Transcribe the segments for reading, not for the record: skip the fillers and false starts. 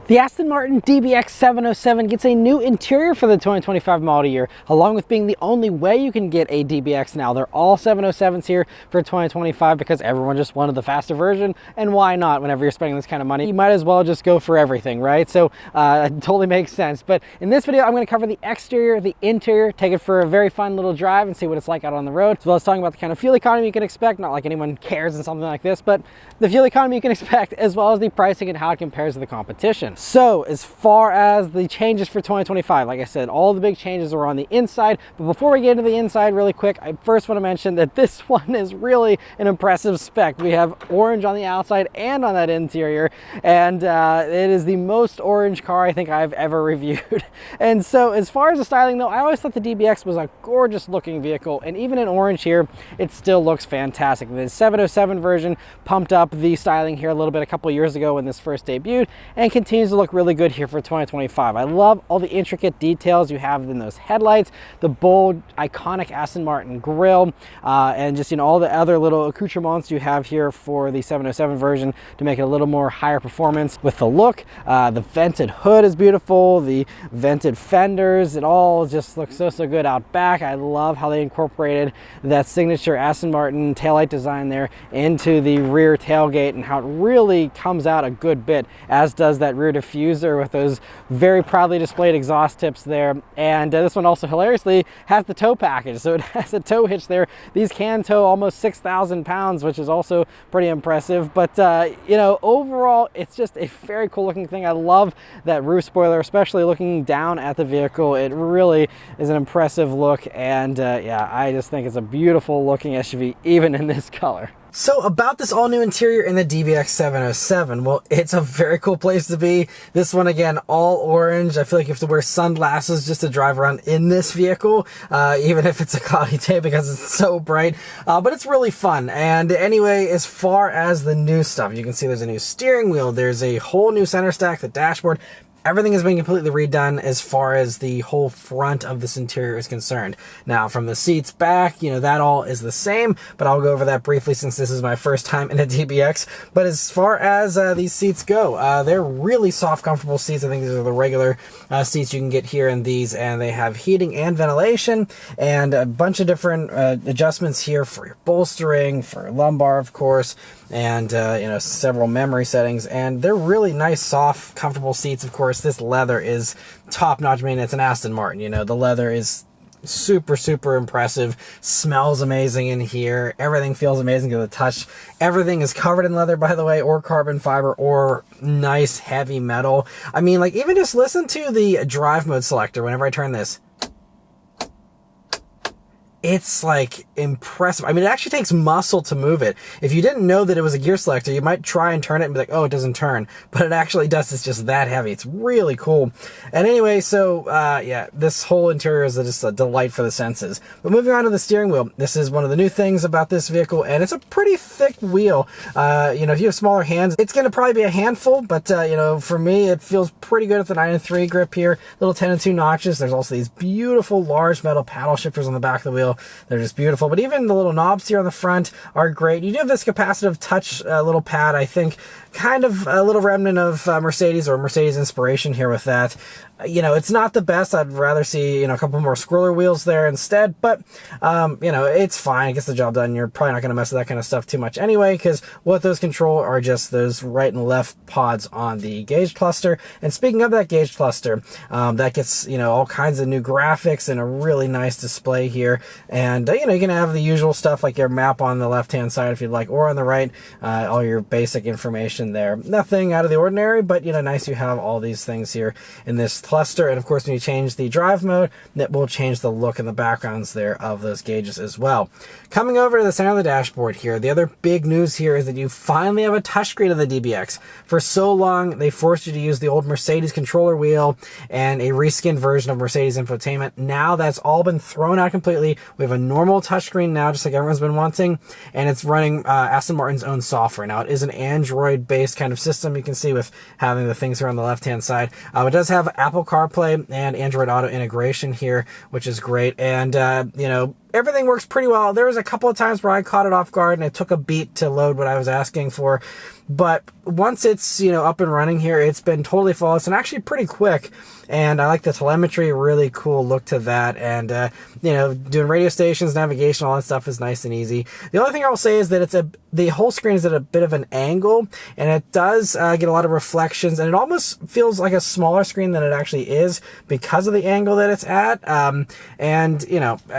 The Aston Martin DBX707 gets a new interior for the 2025 model year, along with being the only way you can get a DBX now. They're all 707s here for 2025 because everyone just wanted the faster version, and why not? Whenever you're spending this kind of money, you might as well just go for everything, right? So it totally makes sense. But in this video, I'm going to cover the exterior, the interior, take it for a very fun little drive and see what it's like out on the road, as well as talking about the kind of fuel economy you can expect. Not like anyone cares in something like this, but the fuel economy you can expect, as well as the pricing and how it compares to the competition. So as far as the changes for 2025, like I said, all the big changes are on the inside. But before we get into the inside really quick, I first want to mention that this one is really an impressive spec. We have orange on the outside and on that interior, and it is the most orange car I think I've ever reviewed. And so as far as the styling though, I always thought the DBX was a gorgeous looking vehicle, and even in orange here, it still looks fantastic. The 707 version pumped up the styling here a little bit a couple years ago when this first debuted, and continues to look really good here for 2025. I love all the intricate details you have in those headlights, the bold, iconic Aston Martin grille, and just, you know, all the other little accoutrements you have here for the 707 version to make it a little more higher performance with the look. The vented hood is beautiful, the vented fenders, it all just looks so good out back. I love how they incorporated that signature Aston Martin taillight design there into the rear tailgate, and how it really comes out a good bit, as does that rear diffuser with those very proudly displayed exhaust tips there. And this one also hilariously has the tow package, so it has a tow hitch there. These can tow almost 6,000 pounds, which is also pretty impressive. But you know, overall it's just a very cool looking thing. I love that roof spoiler, especially looking down at the vehicle. It really is an impressive look, and yeah, I just think it's a beautiful looking SUV even in this color. So about this all new interior in the DBX707, well, it's a very cool place to be. This one, again, all orange. I feel like you have to wear sunglasses just to drive around in this vehicle, even if it's a cloudy day, because it's so bright. But it's really fun. And anyway, as far as the new stuff, you can see there's a new steering wheel. There's a whole new center stack, the dashboard. Everything has been completely redone as far as the whole front of this interior is concerned. Now, from the seats back, you know, that all is the same, but I'll go over that briefly since this is my first time in a DBX. But as far as these seats go, they're really soft, comfortable seats. I think these are the regular seats you can get here in these, and they have heating and ventilation, and a bunch of different adjustments here for your bolstering, for lumbar, of course, and you know, several memory settings. And they're really nice, soft, comfortable seats. Of course, this leather is top-notch. I mean, it's an Aston Martin, you know, the leather is super impressive, smells amazing in here, everything feels amazing to the touch. Everything is covered in leather, by the way, or carbon fiber, or nice heavy metal. I mean, like, even just listen to the drive mode selector whenever I turn this. It's like impressive. I mean, it actually takes muscle to move it. If you didn't know that it was a gear selector, you might try and turn it and be like, oh, it doesn't turn, but it actually does. It's just that heavy. It's really cool. And anyway, so yeah, this whole interior is just a delight for the senses. But moving on to the steering wheel, this is one of the new things about this vehicle, and it's a pretty thick wheel. You know, if you have smaller hands, it's going to probably be a handful, but you know, for me, it feels pretty good at the 9-3 grip here. Little 10-2 notches. There's also these beautiful large metal paddle shifters on the back of the wheel. They're just beautiful. But even the little knobs here on the front are great. You do have this capacitive touch little pad, I think, kind of a little remnant of Mercedes, or Mercedes inspiration here with that. You know, it's not the best. I'd rather see, you know, a couple more scroller wheels there instead, but you know, it's fine. It gets the job done. You're probably not going to mess with that kind of stuff too much anyway, because what those control are just those right and left pods on the gauge cluster. And speaking of that gauge cluster, that gets, you know, all kinds of new graphics and a really nice display here. And you know, you can have the usual stuff like your map on the left hand side if you'd like, or on the right, all your basic information there. Nothing out of the ordinary, but you know, nice you have all these things here in this cluster. And of course, when you change the drive mode, that will change the look and the backgrounds there of those gauges as well. Coming over to the center of the dashboard here, the other big news here is that you finally have a touchscreen of the DBX. For so long, they forced you to use the old Mercedes controller wheel and a reskinned version of Mercedes infotainment. Now that's all been thrown out completely. We have a normal touchscreen now, just like everyone's been wanting, and it's running Aston Martin's own software. Now, it is an Android-based kind of system, you can see, with having the things here on the left-hand side. It does have Apple CarPlay and Android Auto integration here, which is great. And, you know, everything works pretty well. There was a couple of times where I caught it off guard and it took a beat to load what I was asking for. But once it's, up and running here, it's been totally flawless and actually pretty quick. And I like the telemetry, really cool look to that. And, doing radio stations, navigation, all that stuff is nice and easy. The only thing I will say is that the whole screen is at a bit of an angle, and it does get a lot of reflections, and it almost feels like a smaller screen than it actually is because of the angle that it's at.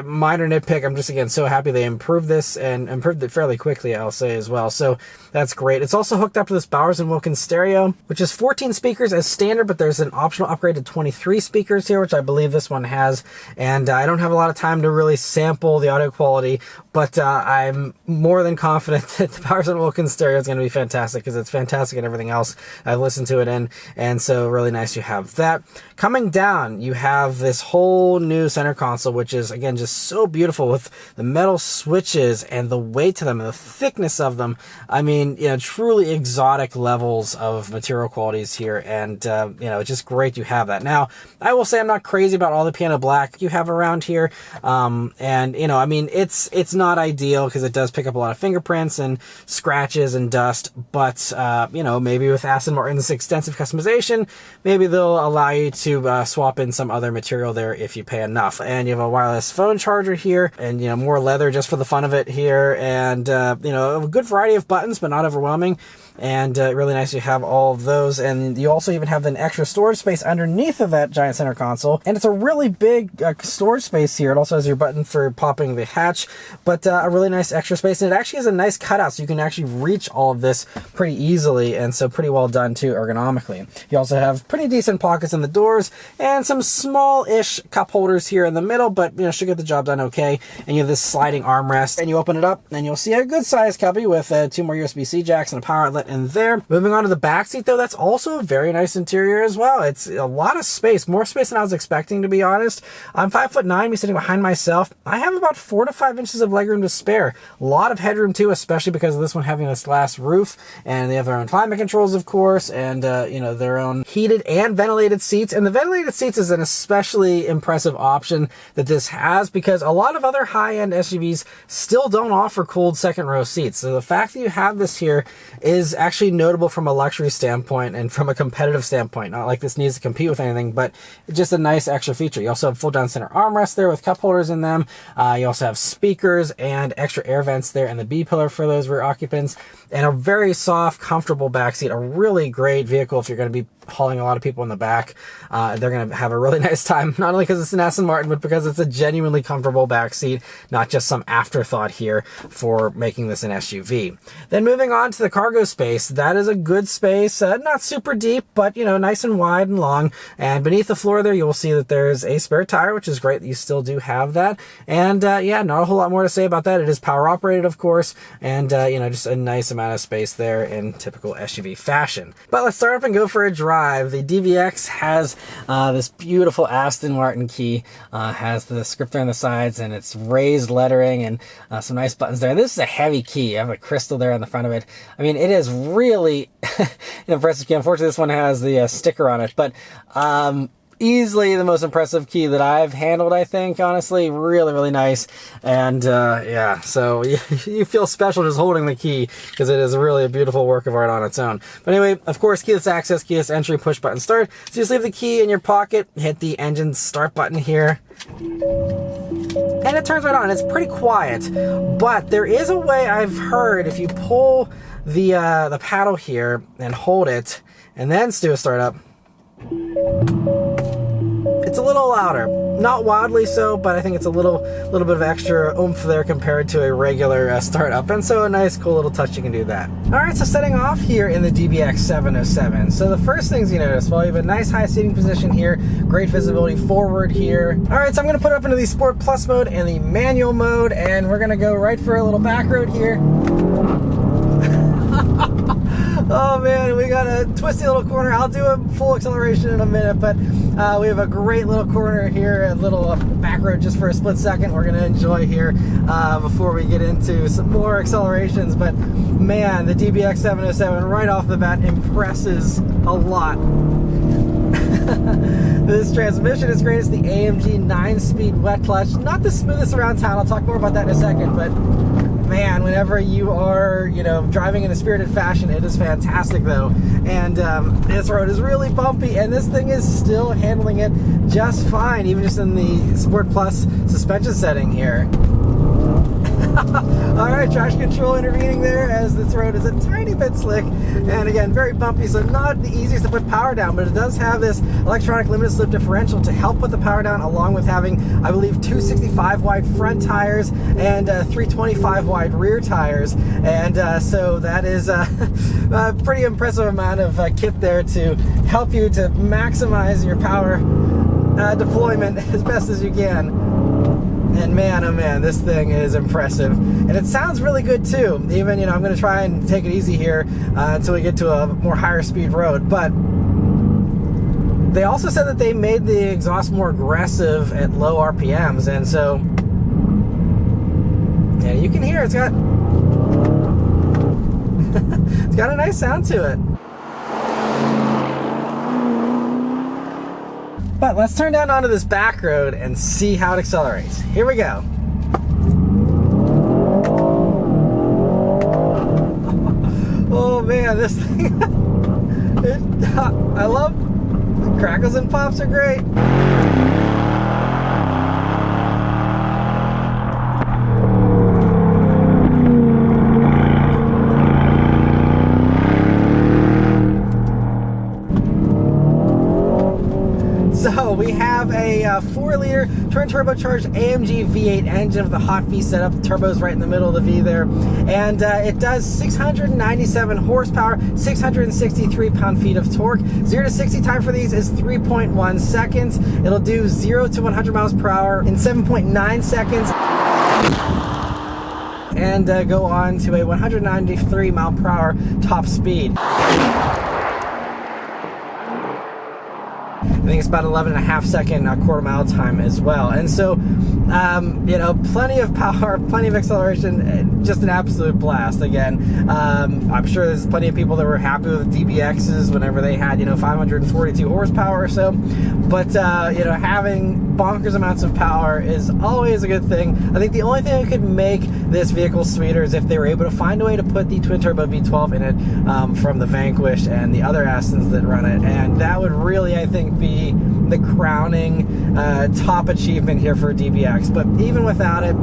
Minor nitpick, I'm just, again, so happy they improved this and improved it fairly quickly, I'll say as well. So that's great. It's also hooked up to this Bowers & Wilkins stereo, which is 14 speakers as standard, but there's an optional upgrade to 23 speakers here, which I believe this one has. And I don't have a lot of time to really sample the audio quality, but I'm more than confident that the Bowers & Wilkins stereo is going to be fantastic, because it's fantastic in everything else I've listened to it in. And so really nice you have that. Coming down, you have this whole new center console, which is, again, just so beautiful with the metal switches and the weight to them and the thickness of them. I mean, truly exotic levels of material qualities here. And, it's just great you have that. Now, I will say I'm not crazy about all the piano black you have around here. It's not ideal because it does pick up a lot of fingerprints and scratches and dust. But, maybe with Aston Martin's extensive customization, maybe they'll allow you to swap in some other material there if you pay enough. And you have a wireless phone charger here, and, more leather just for the fun of it here. And, a good variety of buttons, but not overwhelming. And really nice you have all of those. And you also even have an extra storage space underneath of that giant center console. And it's a really big storage space here. It also has your button for popping the hatch, but a really nice extra space. And it actually has a nice cutout, so you can actually reach all of this pretty easily. And so pretty well done too, ergonomically. You also have pretty decent pockets in the doors and some small-ish cup holders here in the middle, but should get the job done okay. And you have this sliding armrest, and you open it up and you'll see a good sized cubby with 2 more USB-C jacks and a power outlet in there. Moving on to the back seat though, that's also a very nice interior as well. It's a lot of space, more space than I was expecting, to be honest. I'm 5'9", me sitting behind myself. I have about 4 to 5 inches of legroom to spare. A lot of headroom too, especially because of this one having this glass roof, and they have their own climate controls, of course, and their own heated and ventilated seats. And the ventilated seats is an especially impressive option that this has, because a lot of other high-end SUVs still don't offer cooled second row seats. So the fact that you have this here is actually notable from a luxury standpoint and from a competitive standpoint. Not like this needs to compete with anything, but just a nice extra feature. You also have full down center armrests there with cup holders in them. You also have speakers and extra air vents there in the B pillar for those rear occupants, and a very soft, comfortable back seat. A really great vehicle if you're going to be hauling a lot of people in the back. They're going to have a really nice time, not only because it's an Aston Martin, but because it's a genuinely comfortable back seat, not just some afterthought here for making this an SUV. Then moving on to the cargo space, that is a good space, not super deep, but nice and wide and long. And beneath the floor there, you will see that there's a spare tire, which is great that you still do have that. And not a whole lot more to say about that. It is power operated, of course, and just a nice amount of space there in typical SUV fashion. But let's start up and go for a drive. The DBX has this beautiful Aston Martin key, has the script there on the sides, and it's raised lettering and some nice buttons there. And this is a heavy key. I have a crystal there on the front of it. I mean, it is really an impressive key. Unfortunately, this one has the sticker on it, but easily the most impressive key that I've handled, I think, honestly. Really, really nice. And so you feel special just holding the key, because it is really a beautiful work of art on its own. But anyway, of course, keyless access, keyless entry, push button start. So you just leave the key in your pocket, hit the engine start button here, and it turns right on. It's pretty quiet, but there is a way I've heard, if you pull the paddle here and hold it and then do a startup, it's a little louder. Not wildly so, but I think it's a little bit of extra oomph there compared to a regular startup, and so a nice cool little touch you can do that. Alright, so setting off here in the DBX707. So the first things you notice, well, you have a nice high seating position here, great visibility forward here. Alright, so I'm going to put it up into the Sport Plus mode and the manual mode, and we're going to go right for a little back road here. Oh man, we got a twisty little corner. I'll do a full acceleration in a minute, but we have a great little corner here, a little back road just for a split second we're going to enjoy here before we get into some more accelerations. But man, the DBX707 right off the bat impresses a lot. This This transmission is great. It's the AMG 9-speed wet clutch. Not the smoothest around town. I'll talk more about that in a second, but man, whenever you are, you know, driving in a spirited fashion, it is fantastic though. And this road is really bumpy, and this thing is still handling it just fine, even just in the Sport Plus suspension setting here. Alright, traction control intervening there, as this road is a tiny bit slick, and again, very bumpy, so not the easiest to put power down, but it does have this electronic limited slip differential to help put the power down, along with having, I believe, 265 wide front tires and 325 wide rear tires, and so that is a pretty impressive amount of kit there to help you to maximize your power deployment as best as you can. And man, oh man, this thing is impressive. And it sounds really good too. Even, you know, I'm going to try and take it easy here until we get to a more higher speed road. But they also said that they made the exhaust more aggressive at low RPMs. And so, yeah, you can hear it's got, it's got a nice sound to it. But let's turn down onto this back road and see how it accelerates. Here we go. Oh man, this thing, I love the crackles and pops are great. So we have a 4-liter twin-turbocharged AMG V8 engine with a hot V setup. The turbo's right in the middle of the V there. And it does 697 horsepower, 663 pound-feet of torque. 0 to 60 time for these is 3.1 seconds. It'll do 0 to 100 miles per hour in 7.9 seconds. And go on to a 193 mile per hour top speed. I think it's about 11.5 second quarter mile time as well. And so, you know, plenty of power, plenty of acceleration, just an absolute blast. Again, I'm sure there's plenty of people that were happy with DBXs whenever they had, you know, 542 horsepower or so. But, you know, having bonkers amounts of power is always a good thing. I think the only thing that could make this vehicle sweeter is if they were able to find a way to put the twin-turbo V12 in it from the Vanquish and the other Astons that run it. And that would really, I think, be the crowning top achievement here for a DBX. But even without it,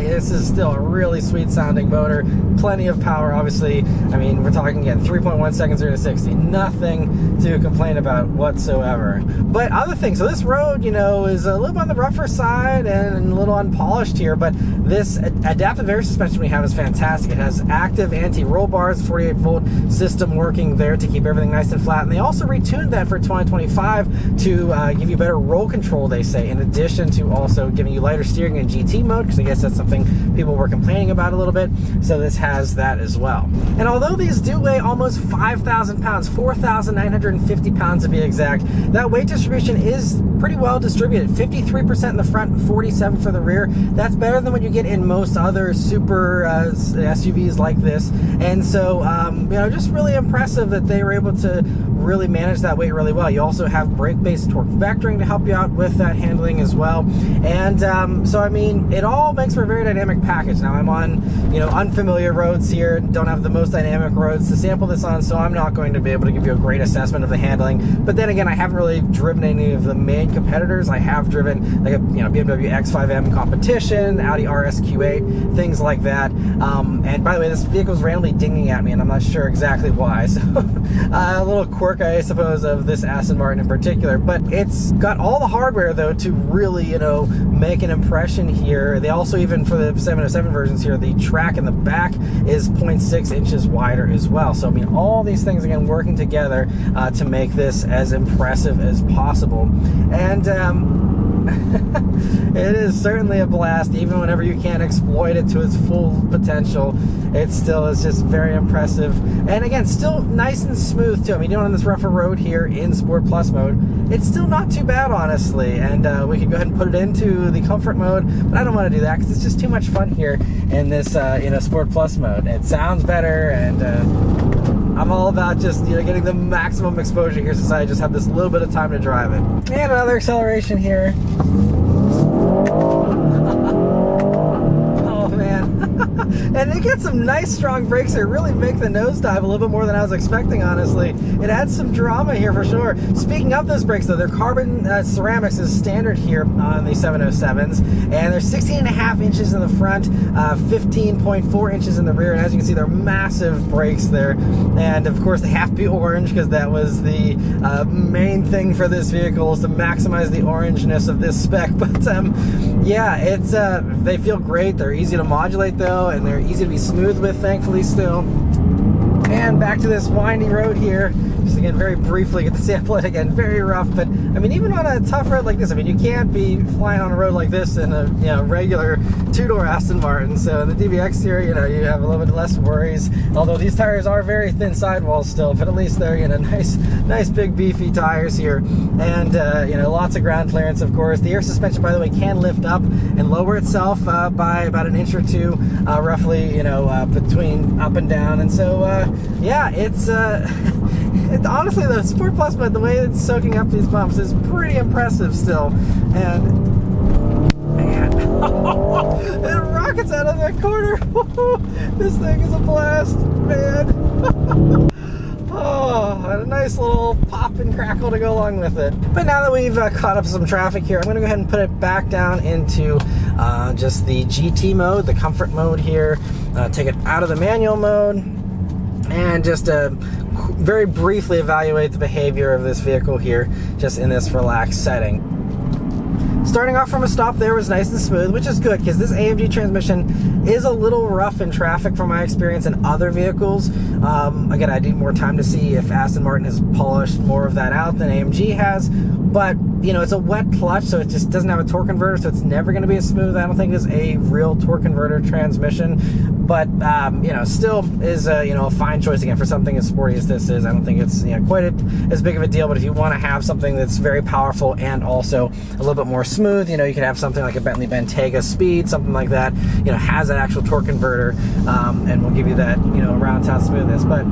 this is still a really sweet sounding motor. Plenty of power, obviously. I mean, we're talking again 3.1 seconds 0 to 60. Nothing to complain about whatsoever. But other things, so this road, you know, is a little bit on the rougher side and a little unpolished here, but this adaptive air suspension we have is fantastic. It has active anti-roll bars, 48 volt system working there to keep everything nice and flat. And they also retuned that for 2025 to give you better roll control, they say, in addition to also giving you lighter steering in GT mode, because I guess that's something people were complaining about a little bit. So this has that as well. And although these do weigh almost 5,000 pounds, 4,950 pounds to be exact, that weight distribution is pretty well distributed. 53% in the front, 47% for the rear. That's better than what you get in most other super SUVs like this. And so, you know, just really impressive that they were able to really manage that weight really well. You also have brake-based torque vectoring to help you out with that handling as well. And so, I mean, it all makes for a very dynamic package. Now, I'm on, you know, unfamiliar roads here, don't have the most dynamic roads to sample this on, so I'm not going to be able to give you a great assessment of the handling. But then again, I haven't really driven any of the main competitors. I have driven, like, a, you know, BMW X5M competition, Audi RS Q8, things like that. And by the way, this vehicle is randomly dinging at me, and I'm not sure exactly why. So a little quirk, I suppose, of this Aston Martin in particular. But it's got all the hardware, though, to really, you know, make an impression here. They also, even for the 707 versions here, the track in the back is 0.6 inches wider as well. So, I mean, all these things, again, working together to make this as impressive as possible. And it is certainly a blast. Even whenever you can't exploit it to its full potential, it still is just very impressive. And again, still nice and smooth too. I mean, even on this rougher road here in Sport Plus mode, it's still not too bad, honestly. And we could go ahead and put it into the comfort mode, but I don't want to do that because it's just too much fun here in this, you know, Sport Plus mode. It sounds better, and I'm all about just, you know, getting the maximum exposure here since I just have this little bit of time to drive it. And another acceleration here. Oh man. And it gets some nice strong brakes here, really make the nosedive a little bit more than I was expecting, honestly. It adds some drama here for sure. Speaking of those brakes though, their carbon ceramics is standard here on the 707s, and they're 16.5 inches in the front, 15.4 inches in the rear, and as you can see, they're massive brakes there. And of course they have to be orange because that was the main thing for this vehicle, is to maximize the orangeness of this spec. But yeah, it's they feel great. They're easy to modulate though, and they're easy to be smooth with, thankfully, still. And back to this windy road here. Just again, very briefly, get to sample it again. Very rough, but I mean, even on a tough road like this, I mean, you can't be flying on a road like this in a, you know, regular two-door Aston Martin. So in the DBX here, you know, you have a little bit less worries. Although these tires are very thin sidewalls still, but at least they're, you know, nice big beefy tires here, and you know, lots of ground clearance. Of course, the air suspension, by the way, can lift up and lower itself by about an inch or two, roughly, you know, between up and down. And so yeah, it's honestly, the Sport Plus, but the way it's soaking up these bumps is pretty impressive still. And man, it rockets out of that corner. This thing is a blast, man. Oh, and a nice little pop and crackle to go along with it. But now that we've caught up some traffic here, I'm going to go ahead and put it back down into just the GT mode, the comfort mode here. Take it out of the manual mode, and just very briefly evaluate the behavior of this vehicle here, just in this relaxed setting. Starting off from a stop there was nice and smooth, which is good because this AMG transmission is a little rough in traffic from my experience in other vehicles. Again, I need more time to see if Aston Martin has polished more of that out than AMG has, but you know, it's a wet clutch, so it just doesn't have a torque converter, so it's never going to be as smooth, I don't think, as a real torque converter transmission. But you know, still is you know, a fine choice again for something as sporty as this is. I don't think it's, you know, quite as big of a deal, but if you want to have something that's very powerful and also a little bit more smooth, you know, you could have something like a Bentley Bentayga Speed, something like that, you know, has that actual torque converter, and will give you that, you know, around town smoothness. But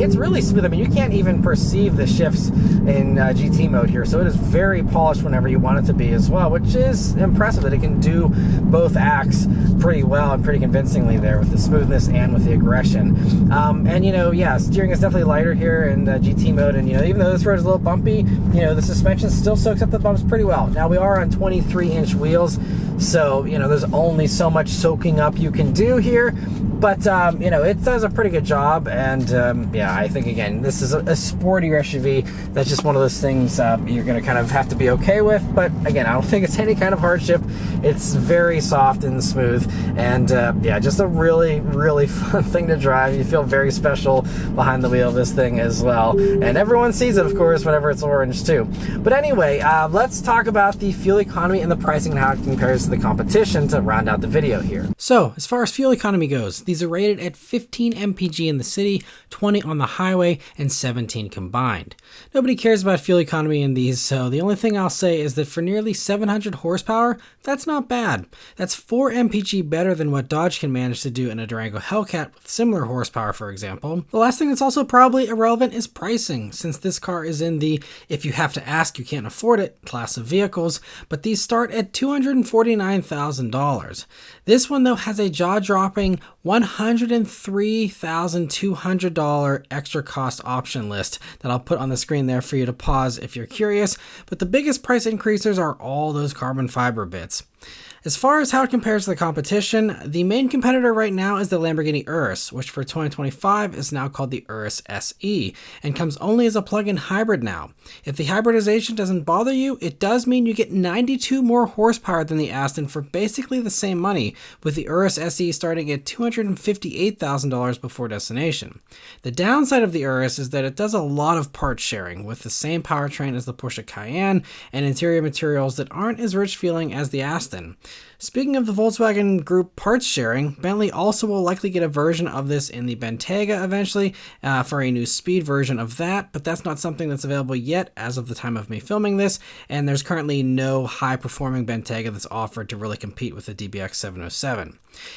it's really smooth. I mean, you can't even perceive the shifts in GT mode here, so it is very polished whenever you want it to be as well, which is impressive that it can do both acts pretty well and pretty convincingly there with the smoothness and with the aggression. And you know, yeah, steering is definitely lighter here in GT mode, and you know, even though this road is a little bumpy, you know, the suspension still soaks up the bumps pretty well. Now we are on 23-inch wheels, so you know, there's only so much soaking up you can do here. But, you know, it does a pretty good job, and yeah, I think, again, this is a sportier SUV. That's just one of those things you're going to kind of have to be okay with. But, again, I don't think it's any kind of hardship. It's very soft and smooth, and, yeah, just a really, really fun thing to drive. You feel very special behind the wheel of this thing as well. And everyone sees it, of course, whenever it's orange, too. But anyway, let's talk about the fuel economy and the pricing and how it compares to the competition to round out the video here. So, as far as fuel economy goes, these are rated at 15 mpg in the city, 20 on the highway, and 17 combined. Nobody cares about fuel economy in these, so the only thing I'll say is that for nearly 700 horsepower, that's not bad. That's 4 mpg better than what Dodge can manage to do in a Durango Hellcat with similar horsepower, for example. The last thing that's also probably irrelevant is pricing, since this car is in the if you have to ask you can't afford it class of vehicles, but these start at $249,000. This one, though, has a jaw-dropping $103,200 extra cost option list that I'll put on the screen there for you to pause if you're curious, but the biggest price increasers are all those carbon fiber bits. As far as how it compares to the competition, the main competitor right now is the Lamborghini Urus, which for 2025 is now called the Urus SE, and comes only as a plug-in hybrid now. If the hybridization doesn't bother you, it does mean you get 92 more horsepower than the Aston for basically the same money, with the Urus SE starting at $258,000 before destination. The downside of the Urus is that it does a lot of part sharing, with the same powertrain as the Porsche Cayenne and interior materials that aren't as rich feeling as the Aston. Speaking of the Volkswagen Group parts sharing, Bentley also will likely get a version of this in the Bentayga eventually for a new speed version of that, but that's not something that's available yet as of the time of me filming this, and there's currently no high-performing Bentayga that's offered to really compete with the DBX707.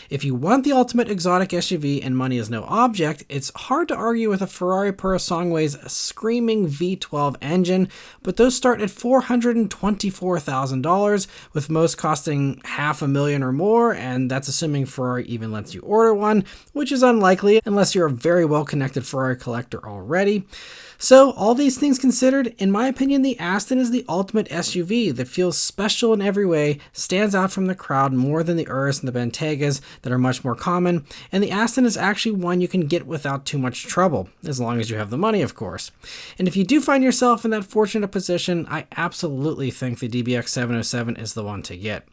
If you want the ultimate exotic SUV and money is no object, it's hard to argue with a Ferrari Purosangue's screaming V12 engine, but those start at $424,000, with most costing $500,000 or more, and that's assuming Ferrari even lets you order one, which is unlikely unless you're a very well-connected Ferrari collector already. So, all these things considered, in my opinion, the Aston is the ultimate SUV that feels special in every way, stands out from the crowd more than the Urus and the Bentaygas that are much more common, and the Aston is actually one you can get without too much trouble, as long as you have the money, of course. And if you do find yourself in that fortunate position, I absolutely think the DBX707 is the one to get.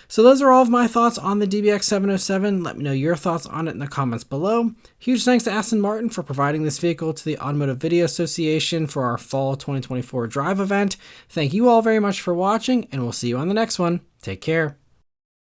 So those are all of my thoughts on the DBX707. Let me know your thoughts on it in the comments below. Huge thanks to Aston Martin for providing this vehicle to the Automotive Video Association for our fall 2024 drive event. Thank you all very much for watching, and we'll see you on the next one. Take care.